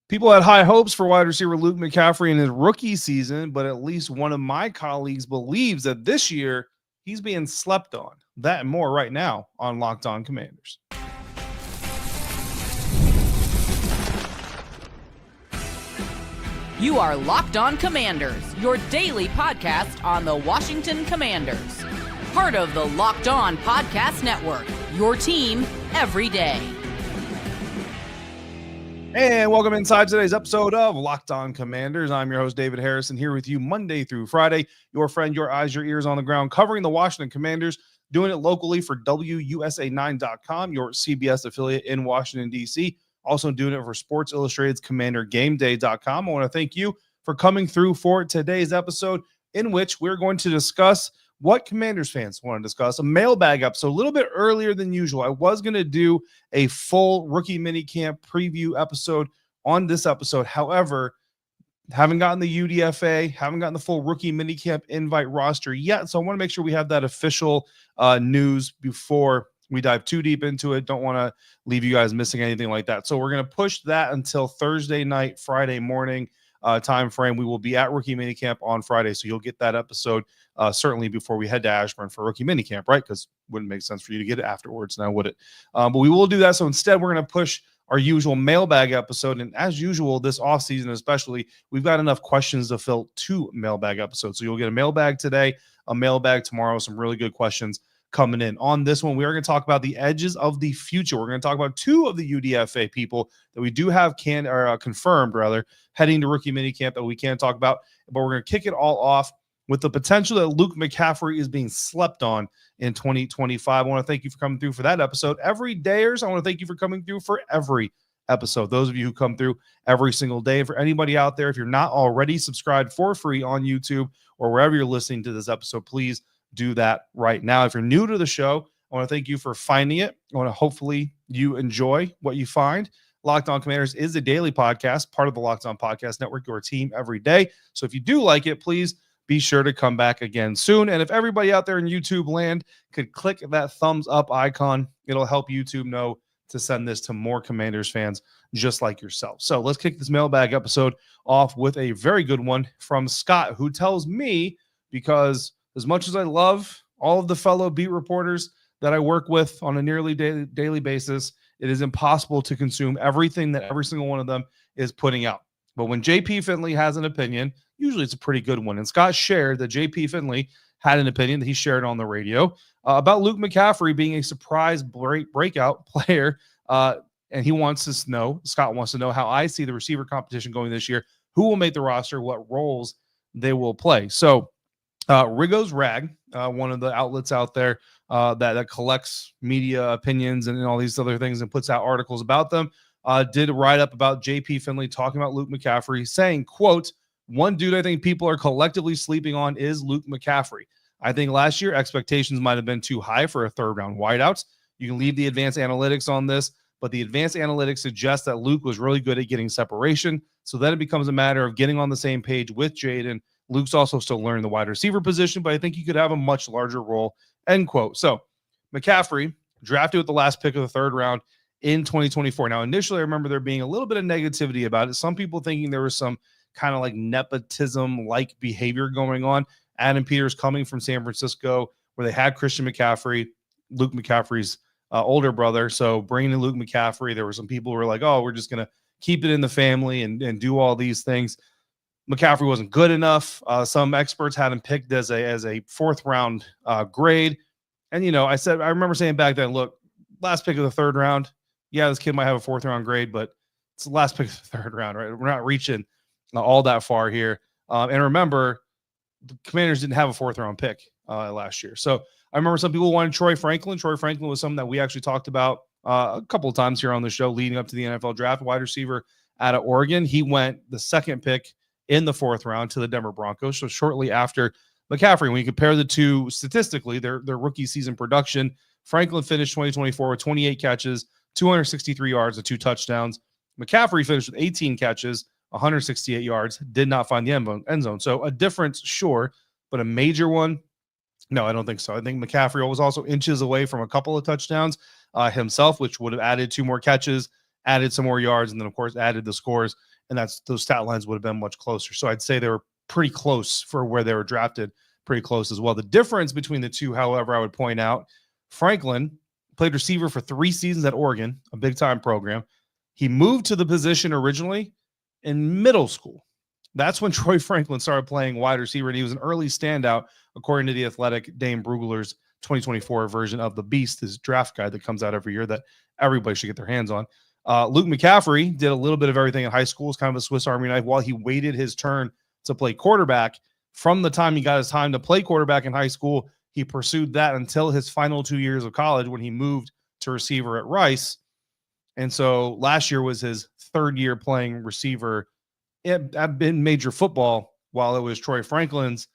People had high hopes for wide receiver Luke McCaffrey in his rookie season, but at least one of my colleagues believes that this year he's being slept on. That and more right now on Locked On Commanders. You are Locked On Commanders, your daily podcast on the Washington Commanders. Part of the Locked On Podcast Network, your team every day. And welcome inside today's episode of Locked On Commanders. I'm your host, David Harrison, here with you Monday through Friday. Your friend, your eyes, your ears on the ground, covering the Washington Commanders, doing it locally for WUSA9.com, your CBS affiliate in Washington, D.C., also doing it for Sports Illustrated's CommanderGameDay.com. I want to thank you for coming through for today's episode, in which we're going to discuss what Commanders fans want to discuss, a mailbag episode, a little bit earlier than usual. I was going to do a full rookie minicamp preview episode on this episode. However, haven't gotten the UDFA, haven't gotten the full rookie minicamp invite roster yet. So I want to make sure we have that official news before we dive too deep into it. Don't want to leave you guys missing anything like that. So we're going to push that until Thursday night, Friday morning time frame. We will be at rookie minicamp on Friday, so you'll get that episode certainly before we head to Ashburn for rookie minicamp, right? Because it wouldn't make sense for you to get it afterwards now, would it? But we will do that. So instead, we're going to push our usual mailbag episode. And as usual, this offseason especially, we've got enough questions to fill 2 mailbag episodes. So you'll get a mailbag today, a mailbag tomorrow, some really good questions coming in. On this one, we are going to talk about the edges of the future. We're going to talk about 2 of the UDFA people that we do have confirmed, heading to rookie minicamp that we can talk about. But we're going to kick it all off with the potential that Luke McCaffrey is being slept on in 2025. I want to thank you for coming through for that episode. Every dayers, I want to thank you for coming through for every episode. Those of you who come through every single day. And for anybody out there, if you're not already subscribed for free on YouTube or wherever you're listening to this episode, please do that right now. If you're new to the show, I want to thank you for finding it. I want to hopefully you enjoy what you find. Locked On Commanders is a daily podcast, part of the Locked On Podcast Network, your team every day. So if you do like it, please be sure to come back again soon. And if everybody out there in YouTube land could click that thumbs up icon, it'll help YouTube know to send this to more Commanders fans just like yourself. So let's kick this mailbag episode off with a very good one from Scott, who tells me, because as much as I love all of the fellow beat reporters that I work with on a nearly daily basis, it is impossible to consume everything that every single one of them is putting out. But when JP Finley has an opinion, usually it's a pretty good one. And Scott shared that JP Finley had an opinion that he shared on the radio about Luke McCaffrey being a surprise breakout player. And he wants to know, Scott wants to know how I see the receiver competition going this year, who will make the roster, what roles they will play. So Rigo's Rag, one of the outlets out there that collects media opinions and all these other things and puts out articles about them, did a write-up about JP Finley talking about Luke McCaffrey, saying, quote, "One dude I think people are collectively sleeping on is Luke McCaffrey. I think last year expectations might have been too high for a third-round wideout. You can leave the advanced analytics on this, but the advanced analytics suggest that Luke was really good at getting separation. So then it becomes a matter of getting on the same page with Jaden. Luke's also still learning the wide receiver position, but I think he could have a much larger role," end quote. So McCaffrey drafted with the last pick of the 3rd round in 2024. Now, initially, I remember there being a little bit of negativity about it. Some people thinking there was some kind of like nepotism-like behavior going on. Adam Peters coming from San Francisco, where they had Christian McCaffrey, Luke McCaffrey's older brother. So bringing in Luke McCaffrey, there were some people who were like, oh, we're just going to keep it in the family and do all these things. McCaffrey wasn't good enough. Some experts had him picked as a 4th round grade. And, you know, I remember saying back then, look, last pick of the 3rd round. Yeah, this kid might have a 4th round grade, but it's the last pick of the 3rd round, right? We're not reaching all that far here. And remember, the Commanders didn't have a 4th round pick last year. So I remember some people wanted Troy Franklin. Troy Franklin was something that we actually talked about a couple of times here on the show leading up to the NFL draft, wide receiver out of Oregon. He went the 2nd pick in the 4th round to the Denver Broncos. So shortly after McCaffrey, when you compare the two statistically, their rookie season production, Franklin finished 2024 with 28 catches, 263 yards, and 2 touchdowns. McCaffrey finished with 18 catches, 168 yards, did not find the end zone. So a difference, sure, but a major one? No, I don't think so. I think McCaffrey was also inches away from a couple of touchdowns himself, which would have added 2 more catches, added some more yards, and then, of course, added the scores and those stat lines would have been much closer. So I'd say they were pretty close for where they were drafted, pretty close as well. The difference between the two, however, I would point out, Franklin played receiver for 3 seasons at Oregon, a big-time program. He moved to the position originally in middle school. That's when Troy Franklin started playing wide receiver, and he was an early standout, according to The Athletic, Dane Brugler's 2024 version of the Beast, his draft guide that comes out every year that everybody should get their hands on. Luke McCaffrey did a little bit of everything in high school. It's kind of a Swiss Army knife while he waited his turn to play quarterback. From the time he got his time to play quarterback in high school, he pursued that until his final 2 years of college when he moved to receiver at Rice. And so last year was his 3rd year playing receiver in major football, while it was Troy Franklin's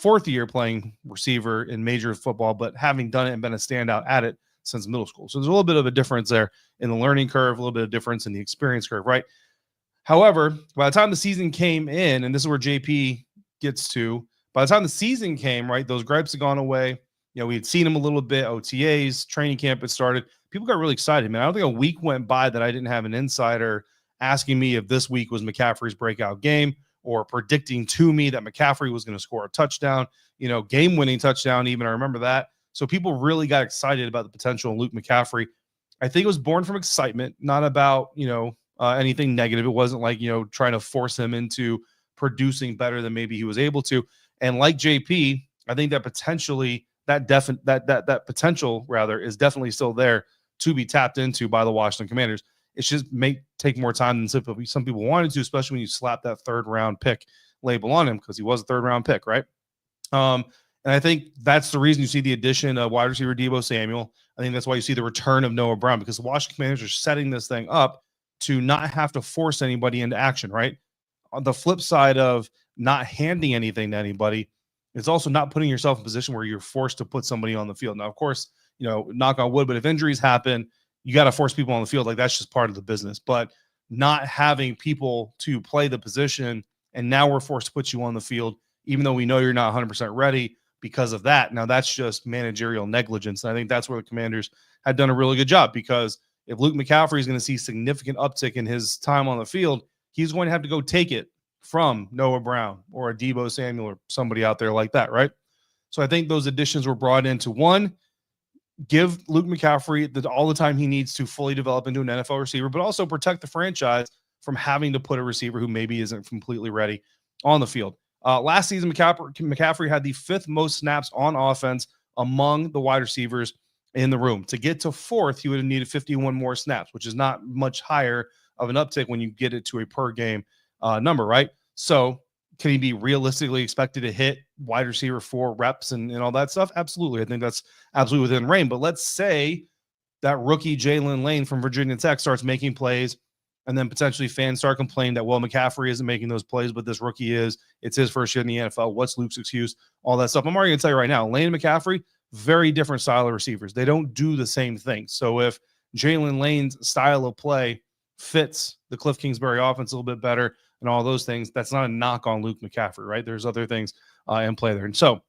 4th year playing receiver in major football, but having done it and been a standout at it since middle school. So there's a little bit of a difference there in the learning curve, a little bit of difference in the experience curve, right? However, by the time the season came in, and this is where JP gets to, by the time the season came, right, those gripes had gone away. We had seen him a little bit, OTAs, training camp had started. People got really excited, man. I don't think a week went by that I didn't have an insider asking me if this week was McCaffrey's breakout game, or predicting to me that McCaffrey was going to score a touchdown, game-winning touchdown even. I remember that. So people really got excited about the potential of Luke McCaffrey. I think it was born from excitement, not about, anything negative. It wasn't like, trying to force him into producing better than maybe he was able to. And like JP, I think that potentially that potential rather is definitely still there to be tapped into by the Washington Commanders. It just may take more time than some people wanted to, especially when you slap that 3rd round pick label on him, because he was a 3rd round pick, right? And I think that's the reason you see the addition of wide receiver Deebo Samuel. I think that's why you see the return of Noah Brown, because the Washington Commanders are setting this thing up to not have to force anybody into action, right? On the flip side of not handing anything to anybody, it's also not putting yourself in a position where you're forced to put somebody on the field. Now, of course, knock on wood, but if injuries happen, you got to force people on the field. Like, that's just part of the business. But not having people to play the position, and now we're forced to put you on the field, even though we know you're not 100% ready because of that. Now, that's just managerial negligence. And I think that's where the Commanders had done a really good job, because if Luke McCaffrey is going to see significant uptick in his time on the field, he's going to have to go take it from Noah Brown or a Deebo Samuel or somebody out there like that, right? So I think those additions were brought in to, one, give Luke McCaffrey all the time he needs to fully develop into an NFL receiver, but also protect the franchise from having to put a receiver who maybe isn't completely ready on the field. Last season, McCaffrey had the 5th most snaps on offense among the wide receivers in the room. To get to 4th, he would have needed 51 more snaps, which is not much higher of an uptick when you get it to a per game number, right? So can he be realistically expected to hit wide receiver 4 reps and all that stuff? Absolutely. I think that's absolutely within range. But let's say that rookie Jaylin Lane from Virginia Tech starts making plays, and then potentially fans start complaining that, well, McCaffrey isn't making those plays, but this rookie is. It's his first year in the NFL. What's Luke's excuse? All that stuff. I'm already going to tell you right now, Lane and McCaffrey, very different style of receivers. They don't do the same thing. So if Jaylin Lane's style of play fits the Cliff Kingsbury offense a little bit better and all those things, that's not a knock on Luke McCaffrey, right? There's other things in play there. And so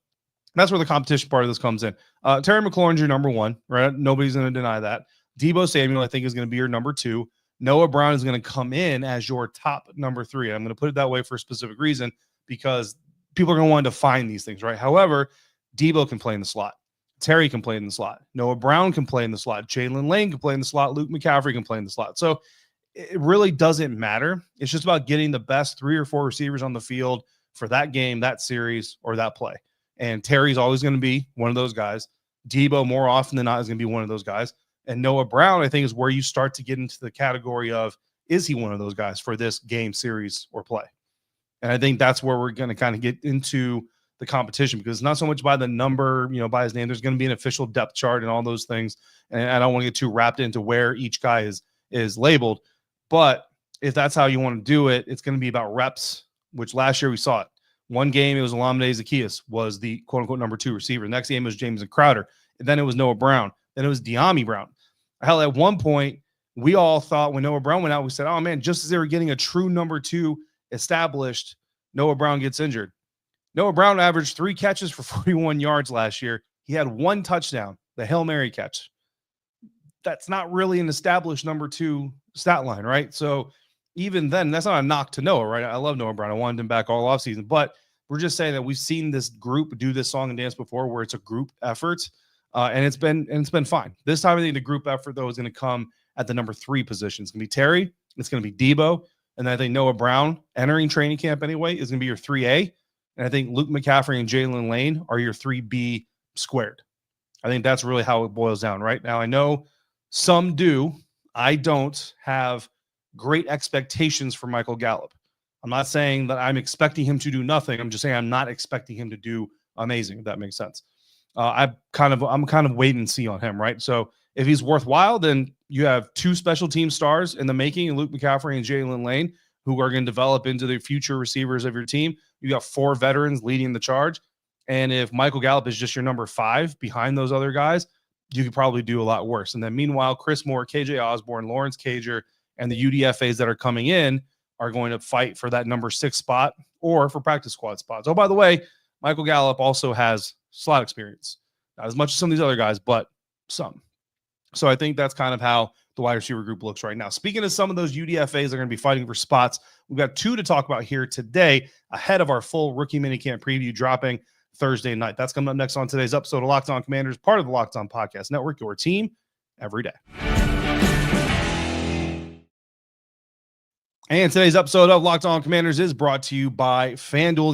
that's where the competition part of this comes in. Terry McLaurin's your number 1, right? Nobody's going to deny that. Deebo Samuel, I think, is going to be your number 2. Noah Brown is going to come in as your top number 3. I'm going to put it that way for a specific reason, because people are going to want to find these things, right? However, Deebo can play in the slot. Terry can play in the slot. Noah Brown can play in the slot. Jaylin Lane can play in the slot. Luke McCaffrey can play in the slot. So it really doesn't matter. It's just about getting the best 3 or 4 receivers on the field for that game, that series, or that play. And Terry's always going to be one of those guys. Deebo, more often than not, is going to be one of those guys. And Noah Brown, I think, is where you start to get into the category of, is he one of those guys for this game, series, or play? And I think that's where we're going to kind of get into the competition, because it's not so much by the number, by his name. There's going to be an official depth chart and all those things. And I don't want to get too wrapped into where each guy is labeled. But if that's how you want to do it, it's going to be about reps, which last year we saw it. One game, it was Olamide Zaccheaus was the quote-unquote number 2 receiver. The next game was Jameson Crowder. And then it was Noah Brown. Then it was Deami Brown. Hell, at one point, we all thought when Noah Brown went out, we said, oh, man, just as they were getting a true number 2 established, Noah Brown gets injured. Noah Brown averaged 3 catches for 41 yards last year. He had 1 touchdown, the Hail Mary catch. That's not really an established number 2 stat line, right? So even then, that's not a knock to Noah, right? I love Noah Brown. I wanted him back all offseason, but we're just saying that we've seen this group do this song and dance before where it's a group effort, and it's been fine. This time I think the group effort, though, is going to come at the number 3 position. It's going to be Terry, it's going to be Deebo, and I think Noah Brown, entering training camp anyway, is going to be your 3A, and I think Luke McCaffrey and Jaylin Lane are your 3B squared. I think that's really how it boils down right now. I know some do. I don't have great expectations for Michael Gallup. I'm not saying that I'm expecting him to do nothing. I'm just saying I'm not expecting him to do amazing, if that makes sense. I'm kind of wait and see on him, right? So if he's worthwhile, then you have 2 special team stars in the making, Luke McCaffrey and Jaylin Lane, who are going to develop into the future receivers of your team. You got 4 veterans leading the charge. And if Michael Gallup is just your number 5 behind those other guys, you could probably do a lot worse. And then meanwhile, Chris Moore, KJ Osborne, Lawrence Cager, and the UDFAs that are coming in are going to fight for that number 6 spot or for practice squad spots. Oh, by the way, Michael Gallup also has slot experience. Not as much as some of these other guys, but some. So I think that's kind of how the wide receiver group looks right now. Speaking of some of those UDFAs that are going to be fighting for spots, we've got 2 to talk about here today ahead of our full rookie minicamp preview dropping Thursday night. That's coming up next on today's episode of Locked On Commanders, part of the Locked On Podcast Network, your team every day. And today's episode of Locked On Commanders is brought to you by FanDuel.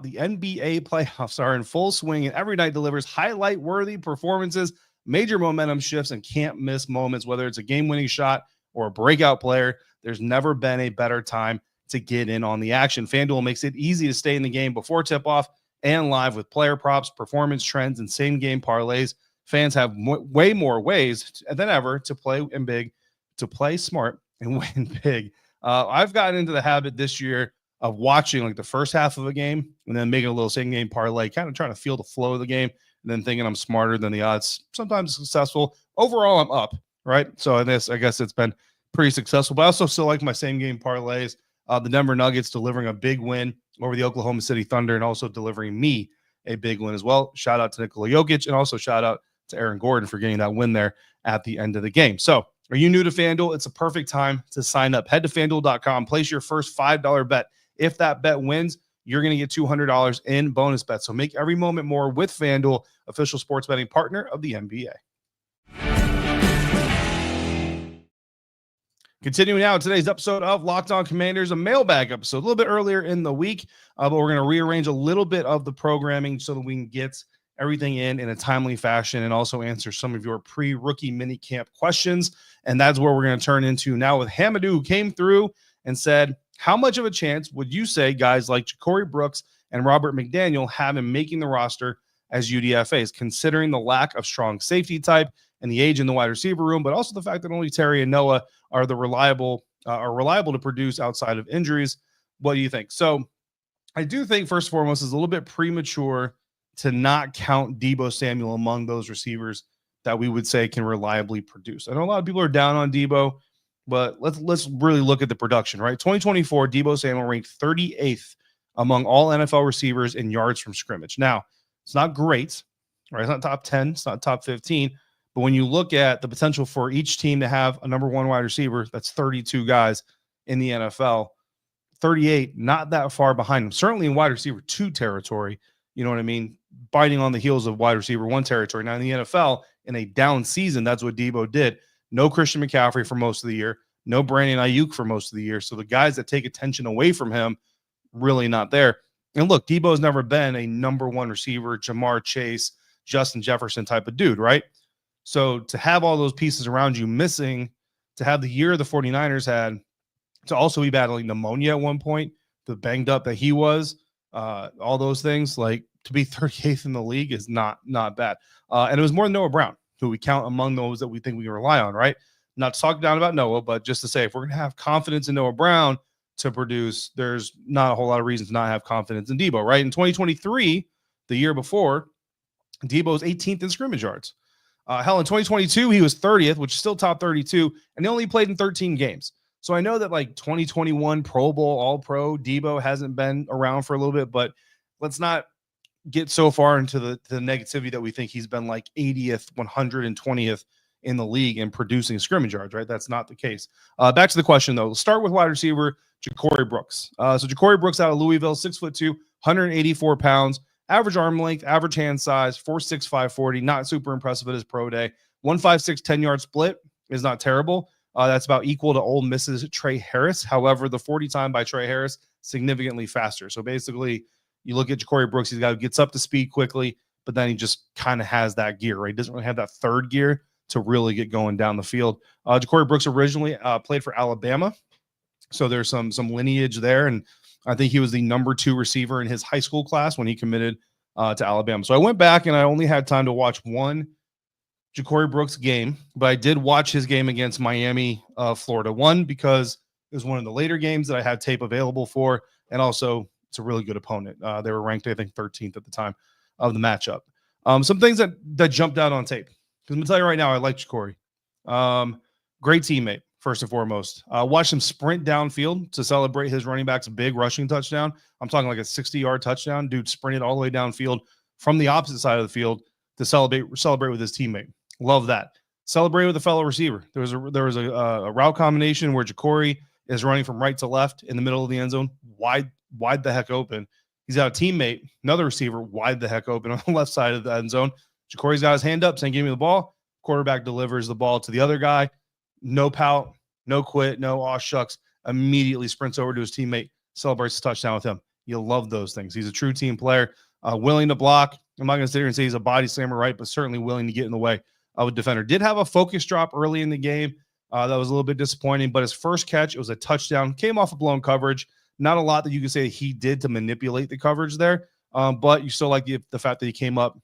The NBA playoffs are in full swing, and every night delivers highlight-worthy performances, major momentum shifts, and can't-miss moments. Whether it's a game-winning shot or a breakout player, there's never been a better time to get in on the action. FanDuel makes it easy to stay in the game before tip-off and live with player props, performance trends, and same-game parlays. Fans have way more ways than ever to play in big, to play smart, and win big. I've gotten into the habit this year of watching like the first half of a game and then making a little same-game parlay, kind of trying to feel the flow of the game and then thinking I'm smarter than the odds. Sometimes successful. Overall, I'm up, right? So in this, I guess it's been pretty successful, but I also still like my same-game parlays. The Denver Nuggets delivering a big win over the Oklahoma City Thunder and also delivering me a big win as well. Shout out to Nikola Jokic and also shout out to Aaron Gordon for getting that win there at the end of the game. So are you new to FanDuel? It's a perfect time to sign up. Head to FanDuel.com, place your first $5 bet. If that bet wins, you're going to get $200 in bonus bets. So make every moment more with FanDuel, official sports betting partner of the NBA. Continuing now, today's episode of Locked On Commanders, a mailbag episode, a little bit earlier in the week, but we're going to rearrange a little bit of the programming so that we can get everything in a timely fashion and also answer some of your pre-rookie minicamp questions. And that's where we're going to turn into now with Hamadou, who came through and said, how much of a chance would you say guys like Ja'Cory Brooks and Robert McDaniel have in making the roster as UDFAs, considering the lack of strong safety type and the age in the wide receiver room, but also the fact that only Terry and Noah are reliable to produce outside of injuries? What do you think? So I do think, first and foremost, it's a little bit premature to not count Deebo Samuel among those receivers that we would say can reliably produce. I know a lot of people are down on Deebo, but let's really look at the production, right? 2024, Deebo Samuel ranked 38th among all NFL receivers in yards from scrimmage. Now, it's not great, right? It's not top 10, it's not top 15, but when you look at the potential for each team to have a number 1 wide receiver, that's 32 guys in the NFL, 38, not that far behind them, certainly in wide receiver 2 territory. You know what I mean? Biting on the heels of wide receiver 1 territory. Now in the NFL, in a down season, that's what Deebo did. No Christian McCaffrey for most of the year. No Brandon Ayuk for most of the year. So the guys that take attention away from him, really not there. And look, Deebo's never been a number 1 receiver, Jamar Chase, Justin Jefferson type of dude, right? So to have all those pieces around you missing, to have the year the 49ers had, to also be battling pneumonia at one point, the banged up that he was, all those things, like to be 38th in the league is not bad. And it was more than Noah Brown, who we count among those that we think we can rely on, right? Not to talk down about Noah, but just to say, if we're going to have confidence in Noah Brown to produce, there's not a whole lot of reason to not have confidence in Deebo, right? In 2023, the year before, Deebo's 18th in scrimmage yards. Hell, in 2022, he was 30th, which is still top 32, and he only played in 13 games. So I know that like 2021 Pro Bowl, All-Pro, Deebo hasn't been around for a little bit, but let's not get so far into the negativity that we think he's been like 80th, 120th in the league in producing scrimmage yards, right? That's not the case. Back to the question, though. Let's start with wide receiver Ja'Cory Brooks. So Ja'Cory Brooks out of Louisville, 6'2", 184 pounds, average arm length, average hand size, 4.6, 540. Not super impressive at his pro day. 1.56, 10-yard split is not terrible. That's about equal to Ole Miss's Trey Harris. However, the 40 time by Trey Harris, significantly faster. So basically, you look at Ja'Cory Brooks, gets up to speed quickly, but then he just kind of has that gear, right? He doesn't really have that third gear to really get going down the field. Ja'Cory Brooks originally played for Alabama, so there's some lineage there, and I think he was the number 2 receiver in his high school class when he committed to Alabama. So I went back and I only had time to watch one Ja'Cory Brooks game, but I did watch his game against Miami, Florida. One, because it was one of the later games that I had tape available for, and also it's a really good opponent. They were ranked, I think, 13th at the time of the matchup. Some things that jumped out on tape. Because I'm going to tell you right now, I like Ja'Cory. Great teammate, first and foremost. Watched him sprint downfield to celebrate his running back's big rushing touchdown. I'm talking like a 60-yard touchdown. Dude sprinted all the way downfield from the opposite side of the field to celebrate with his teammate. Love that. Celebrate with a fellow receiver. There was a route combination where Ja'Cory is running from right to left in the middle of the end zone, wide the heck open. He's got a teammate, another receiver, wide the heck open on the left side of the end zone. Ja'Cory's got his hand up saying, "Give me the ball." Quarterback delivers the ball to the other guy. No pout, no quit, no aw shucks. Immediately sprints over to his teammate, celebrates the touchdown with him. You'll love those things. He's a true team player, willing to block. I'm not going to sit here and say he's a body slammer, right, but certainly willing to get in the way of a defender. Did have a focus drop early in the game. That was a little bit disappointing, but his first catch, it was a touchdown. Came off a blown coverage. Not a lot that you can say he did to manipulate the coverage there, but you still like the fact that he came up,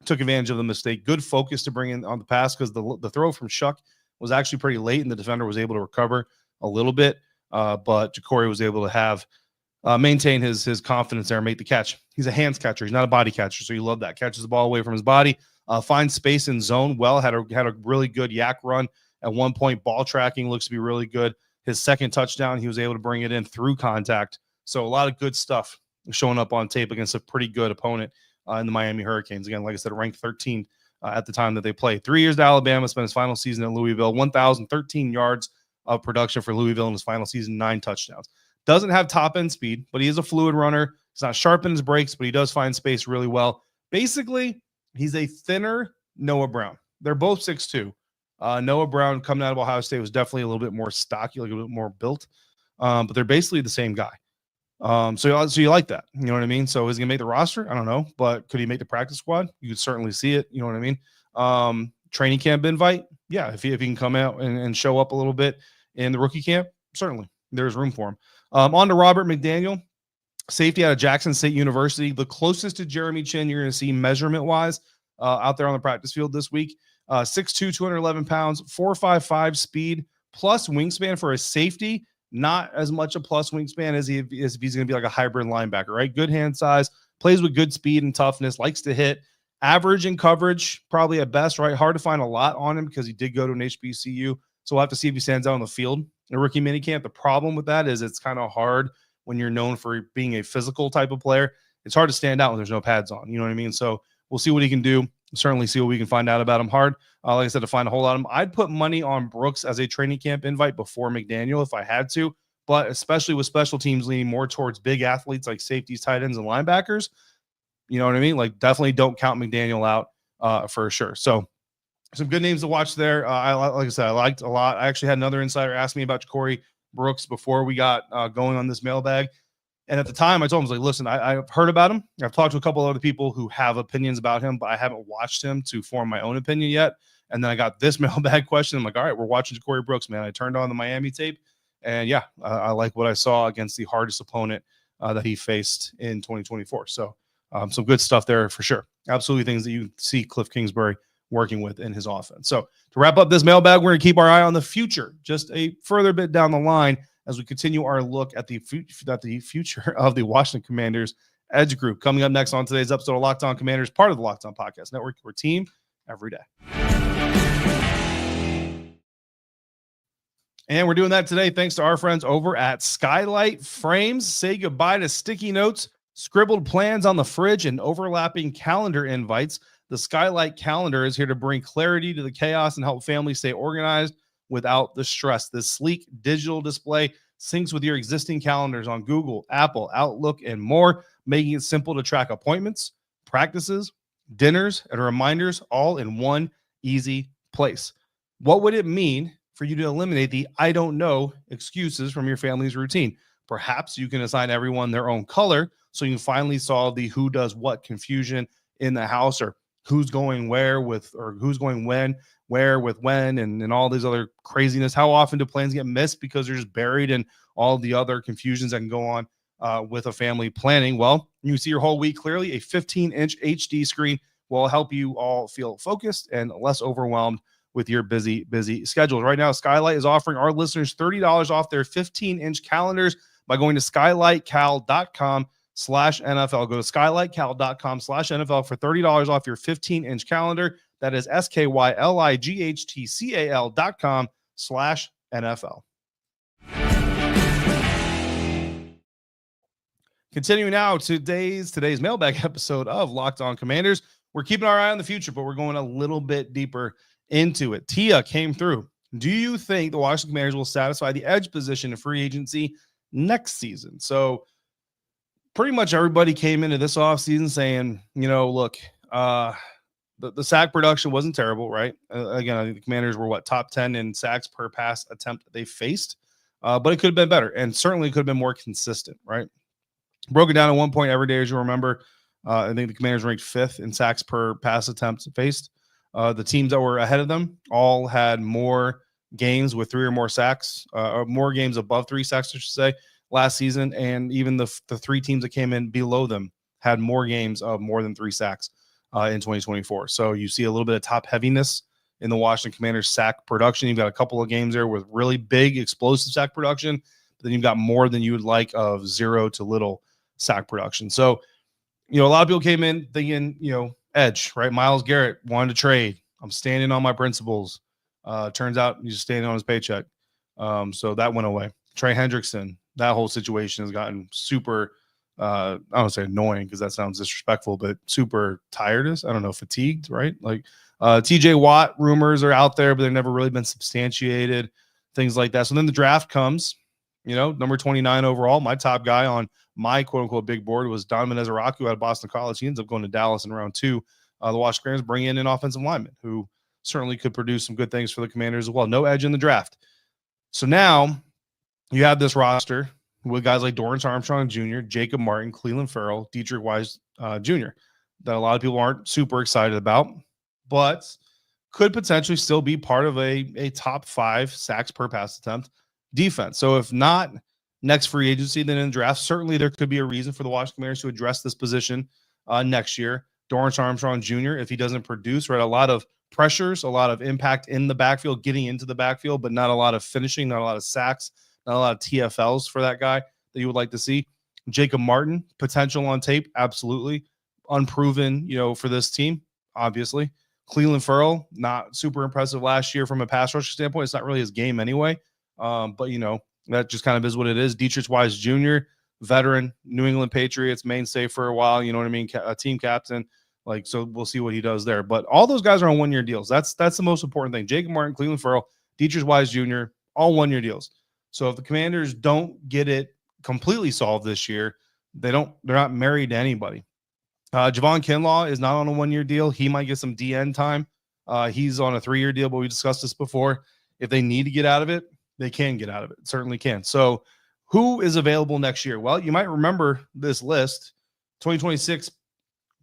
took advantage of the mistake. Good focus to bring in on the pass because the throw from Shuck was actually pretty late, and the defender was able to recover a little bit, but Ja'Cory was able to have maintain his confidence there and make the catch. He's a hands catcher. He's not a body catcher, so you love that. Catches the ball away from his body, finds space in zone well, had a really good yak run. At one point, ball tracking looks to be really good. His second touchdown, he was able to bring it in through contact. So a lot of good stuff showing up on tape against a pretty good opponent in the Miami Hurricanes. Again, like I said, ranked 13th at the time that they played. 3 years to Alabama, spent his final season at Louisville, 1,013 yards of production for Louisville in his final season, 9 touchdowns. Doesn't have top-end speed, but he is a fluid runner. He's not sharp in his breaks, but he does find space really well. Basically, he's a thinner Noah Brown. They're both 6'2". Noah Brown coming out of Ohio State was definitely a little bit more stocky, like a little bit more built, but they're basically the same guy. So you like that, you know what I mean? So is he gonna make the roster? I don't know, but could he make the practice squad? You could certainly see it, you know what I mean? Training camp invite, yeah. If he can come out and show up a little bit in the rookie camp, certainly there's room for him. On to Robert McDaniel, safety out of Jackson State University, the closest to Jeremy Chin you're going to see measurement wise out there on the practice field this week. 6'2", 211 pounds, 4.55 speed, plus wingspan for a safety. Not as much a plus wingspan as if he's going to be like a hybrid linebacker, right? Good hand size, plays with good speed and toughness, likes to hit. Average in coverage, probably at best, right? Hard to find a lot on him because he did go to an HBCU. So we'll have to see if he stands out on the field in rookie minicamp. The problem with that is it's kind of hard when you're known for being a physical type of player. It's hard to stand out when there's no pads on. You know what I mean? So we'll see what he can do. Certainly see what we can find out about him. Hard, like I said, to find a whole lot of him. I'd put money on Brooks as a training camp invite before McDaniel if I had to, but especially with special teams leaning more towards big athletes like safeties, tight ends, and linebackers. You know what I mean? Like, definitely don't count McDaniel out for sure. So some good names to watch there. Like I said, I liked a lot. I actually had another insider ask me about Ja'Cory Brooks before we got going on this mailbag. And at the time, I told him, I was like, listen, I've heard about him. I've talked to a couple of other people who have opinions about him, but I haven't watched him to form my own opinion yet. And then I got this mailbag question. I'm like, all right, we're watching Ja'Cory Brooks, man. I turned on the Miami tape. And yeah, I like what I saw against the hardest opponent that he faced in 2024. So some good stuff there for sure. Absolutely things that you see Cliff Kingsbury working with in his offense. So to wrap up this mailbag, we're going to keep our eye on the future, just a further bit down the line as we continue our look at the future of the Washington Commanders Edge Group. Coming up next on today's episode of Locked On Commanders, part of the Locked On Podcast Network, your team every day. And we're doing that today thanks to our friends over at Skylight Frames. Say goodbye to sticky notes, scribbled plans on the fridge, and overlapping calendar invites. The Skylight calendar is here to bring clarity to the chaos and help families stay organized without the stress. This sleek digital display syncs with your existing calendars on Google, Apple, Outlook, and more, making it simple to track appointments, practices, dinners, and reminders all in one easy place. What would it mean for you to eliminate the "I don't know" excuses from your family's routine? Perhaps you can assign everyone their own color so you can finally solve the who does what confusion in the house, or who's going where with, or who's going when, where with when, and all these other craziness. How often do plans get missed because they're just buried in all the other confusions that can go on with a family planning? Well, you can see your whole week clearly. A 15-inch HD screen will help you all feel focused and less overwhelmed with your busy schedules. Right now, Skylight is offering our listeners $30 off their 15-inch calendars by going to skylightcal.com/NFL. Go to skylightcal.com/NFL for $30 off your 15-inch calendar. That is skylightcal.com/NFL. Continuing now, today's mailbag episode of Locked On Commanders. We're keeping our eye on the future, but we're going a little bit deeper into it. Tia came through. Do you think the Washington Commanders will satisfy the edge position in free agency next season? So pretty much everybody came into this offseason saying, look, the sack production wasn't terrible, right? Again, I think the Commanders were top 10 in sacks per pass attempt they faced, but it could have been better, and certainly could have been more consistent, right? Broken down at one point every day, as you remember, I think the Commanders ranked 5th in sacks per pass attempt faced. The teams that were ahead of them all had more games with 3 or more sacks, or more games above 3 sacks, I should say, last season. And even the 3 teams that came in below them had more games of more than 3 sacks in 2024. So you see a little bit of top heaviness in the Washington Commanders sack production. You've got a couple of games there with really big explosive sack production, but then you've got more than you would like of 0 to little sack production. So, a lot of people came in thinking, edge, right? Myles Garrett wanted to trade. I'm standing on my principles. Turns out he's just standing on his paycheck. So that went away. Trey Hendrickson, that whole situation has gotten super, I don't say annoying because that sounds disrespectful, but super tiredness. I don't know, fatigued, right? Like TJ Watt rumors are out there, but they've never really been substantiated, things like that. So then the draft comes, number 29 overall. My top guy on my quote-unquote big board was Donovan Ezeraku out of Boston College. He ends up going to Dallas in round 2. The Washington Commanders bring in an offensive lineman who certainly could produce some good things for the Commanders as well. No edge in the draft. So now you have this roster with guys like Dorrance Armstrong Jr., Jacob Martin, Cleveland Ferrell, Dietrich Wise Jr., that a lot of people aren't super excited about, but could potentially still be part of a top 5 sacks per pass attempt defense. So if not next free agency, then in the draft, certainly there could be a reason for the Washington Commanders to address this position next year. Dorrance Armstrong Jr., if he doesn't produce, right, a lot of pressures, a lot of impact in the backfield, getting into the backfield, but not a lot of finishing, not a lot of sacks, not a lot of TFLs for that guy that you would like to see. Jacob Martin, potential on tape, absolutely. Unproven, for this team, obviously. Cleveland Ferrell, not super impressive last year from a pass rush standpoint. It's not really his game anyway. But, that just kind of is what it is. Dietrich Wise Jr., veteran, New England Patriots, mainstay for a while, you know what I mean? A team captain. So we'll see what he does there. But all those guys are on 1-year deals. That's the most important thing. Jacob Martin, Cleveland Ferrell, Dietrich Wise Jr., all 1-year deals. So if the Commanders don't get it completely solved this year, they're not married to anybody. Javon Kinlaw is not on a 1-year deal. He might get some DN time. He's on a 3-year deal, but we discussed this before. If they need to get out of it, they can get out of it. Certainly can. So who is available next year? Well, you might remember this list, 2026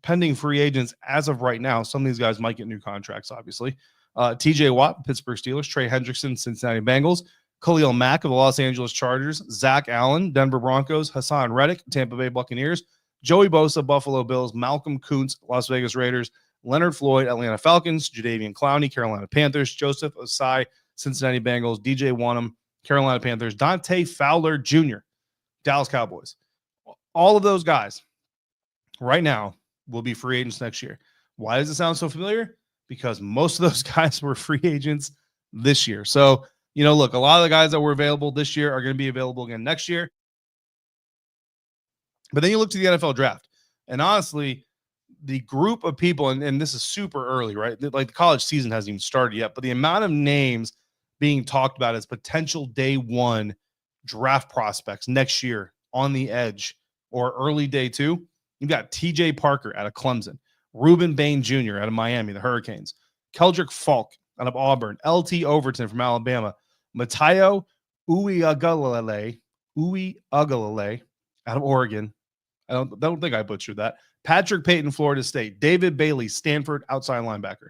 pending free agents as of right now. Some of these guys might get new contracts, obviously. TJ Watt, Pittsburgh Steelers, Trey Hendrickson, Cincinnati Bengals, Khalil Mack of the Los Angeles Chargers, Zach Allen, Denver Broncos, Hassan Reddick, Tampa Bay Buccaneers, Joey Bosa, Buffalo Bills, Malcolm Kuntz, Las Vegas Raiders, Leonard Floyd, Atlanta Falcons, Jadeveon Clowney, Carolina Panthers, Joseph Osai, Cincinnati Bengals, DJ Wanham, Carolina Panthers, Dante Fowler Jr., Dallas Cowboys. All of those guys right now will be free agents next year. Why does it sound so familiar? Because most of those guys were free agents this year. So, look, a lot of the guys that were available this year are going to be available again next year. But then you look to the NFL draft. And honestly, the group of people, and this is super early, right? Like the college season hasn't even started yet, but the amount of names being talked about as potential day one draft prospects next year on the edge or early day two. You've got TJ Parker out of Clemson, Reuben Bain Jr. out of Miami, the Hurricanes, Keldrick Falk out of Auburn, LT Overton from Alabama, Matayo Uiagalelei out of Oregon. I don't think I butchered that. Patrick Payton, Florida State, David Bailey, Stanford, outside linebacker,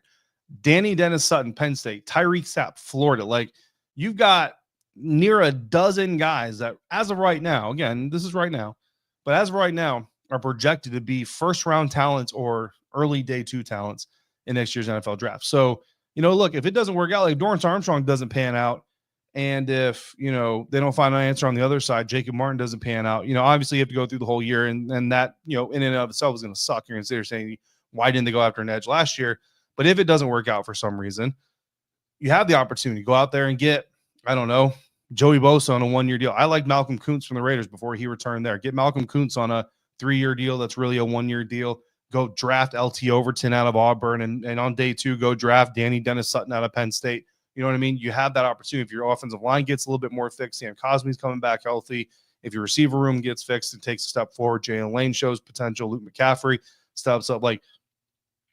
Danny Dennis Sutton, Penn State, Tyreek Sapp, Florida. Like, you've got near a dozen guys that, as of right now, again, this is right now, but as of right now, are projected to be first-round talents or early day two talents in next year's NFL draft. So, look, if it doesn't work out, like Dorrance Armstrong doesn't pan out, and if, they don't find an answer on the other side, Jacob Martin doesn't pan out, obviously you have to go through the whole year, and that, in and of itself is going to suck. You're going to sit there saying, why didn't they go after an edge last year? But if it doesn't work out for some reason, you have the opportunity to go out there and get, I don't know, Joey Bosa on a 1-year deal. I like Malcolm Kuntz from the Raiders before he returned there. Get Malcolm Kuntz on a 3-year deal that's really a 1-year deal. Go draft LT Overton out of Auburn, and on day two, go draft Danny Dennis Sutton out of Penn State. You know what I mean? You have that opportunity. If your offensive line gets a little bit more fixed, Sam Cosmi's coming back healthy. If your receiver room gets fixed and takes a step forward, Jaylin Lane shows potential. Luke McCaffrey steps up. Like,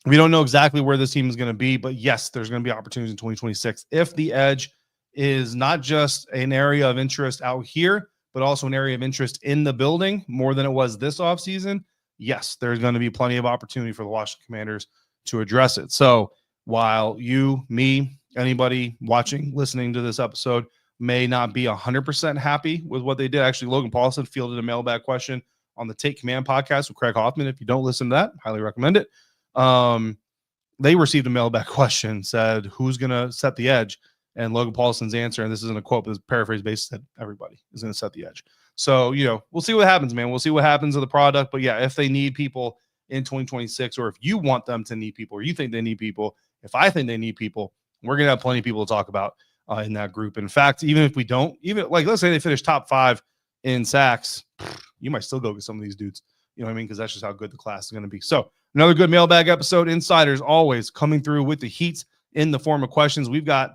we don't know exactly where this team is going to be, but yes, there's going to be opportunities in 2026. If the edge is not just an area of interest out here, but also an area of interest in the building more than it was this offseason, yes, there's going to be plenty of opportunity for the Washington Commanders to address it. So while you, me, anybody watching, listening to this episode may not be 100% happy with what they did. Actually, Logan Paulson fielded a mailbag question on the Take Command podcast with Craig Hoffman. If you don't listen to that, highly recommend it. They received a mailbag question, said, who's going to set the edge? And Logan Paulson's answer, and this isn't a quote, but it's paraphrase based, said everybody is going to set the edge. So, we'll see what happens, man. We'll see what happens to the product. But yeah, if they need people in 2026, or if you want them to need people, or you think they need people, if I think they need people, we're going to have plenty of people to talk about in that group. In fact, even if we don't, even like, let's say they finish top 5 in sacks, you might still go get some of these dudes. You know what I mean? Because that's just how good the class is going to be. So another good mailbag episode. Insiders always coming through with the heat in the form of questions. We've got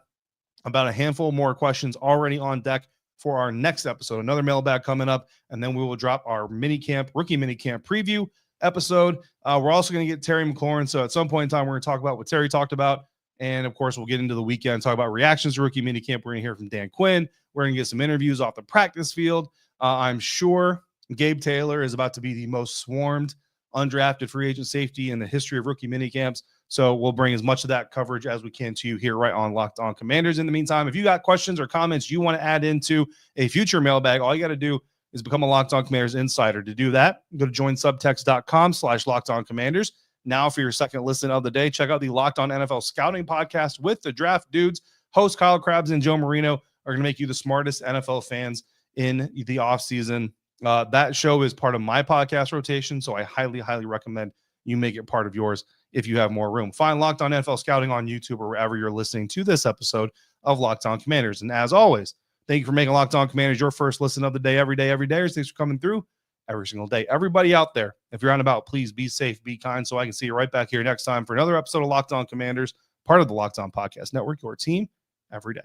about a handful more questions already on deck for our next episode. Another mailbag coming up, and then we will drop our rookie minicamp preview episode. We're also going to get Terry McLaurin. So at some point in time, we're going to talk about what Terry talked about. And of course, we'll get into the weekend, talk about reactions to rookie minicamp. We're going to hear from Dan Quinn. We're going to get some interviews off the practice field. I'm sure Gabe Taylor is about to be the most swarmed undrafted free agent safety in the history of rookie minicamps. So we'll bring as much of that coverage as we can to you here right on Locked On Commanders. In the meantime, if you got questions or comments you want to add into a future mailbag, all you got to do is become a Locked On Commanders insider. To do that, go to joinsubtext.com/LockedOnCommanders. Now for your second listen of the day, check out the Locked On NFL Scouting podcast with the Draft Dudes. Host Kyle Krabs and Joe Marino are going to make you the smartest NFL fans in the offseason. That show is part of my podcast rotation, so I highly, highly recommend you make it part of yours if you have more room. Find Locked On NFL Scouting on YouTube or wherever you're listening to this episode of Locked On Commanders. And as always, thank you for making Locked On Commanders your first listen of the day, every day, every day. Thanks for coming through every single day. Everybody out there, if you're on about, please be safe, be kind, so I can see you right back here next time for another episode of Locked On Commanders, part of the Locked On Podcast Network, your team every day.